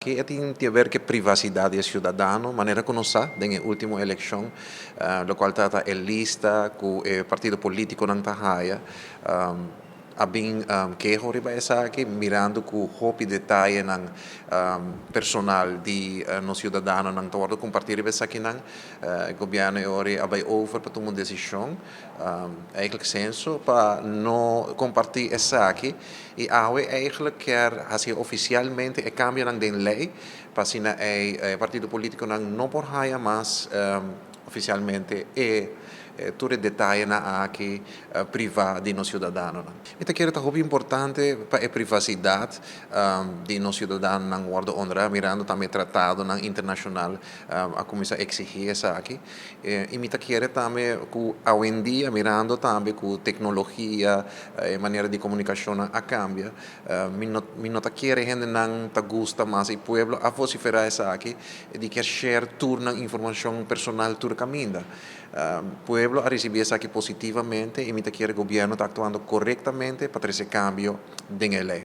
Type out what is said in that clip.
Que tem a ver com privacidade do cidadão, maneira como nós na última eleição, lo qual trata a lista com o partido político não tahaia, abin que riba essa aqui mirando com hopi detalhe ng personal di no cidadano ng tawag compartilhar essa aqui ng governo ori abay over para tomar decisão eigenlijk senso para no compartilhar essa aqui e awe eigenlijk quer assim oficialmente e cambia ng den lei para sina partido político ng não por haya mas oficialmente tudo detalhe na aqui privado de no cidadano. Então que é muito importante para a privacidade de no cidadano ng guarda honra mirando também tratado ng internacional a começar a exigir essa aqui. E me quer também que hoje em dia mirando também com tecnologia maneira de comunicação a cambia. Me nota quer gente não ta gusta mais o pueblo a vociferar essa aqui de quer share turna informação personal tur caminda. Pueblo a receber essa aqui positivamente e me quer o governo está atuando corretamente para esse cambio em lei.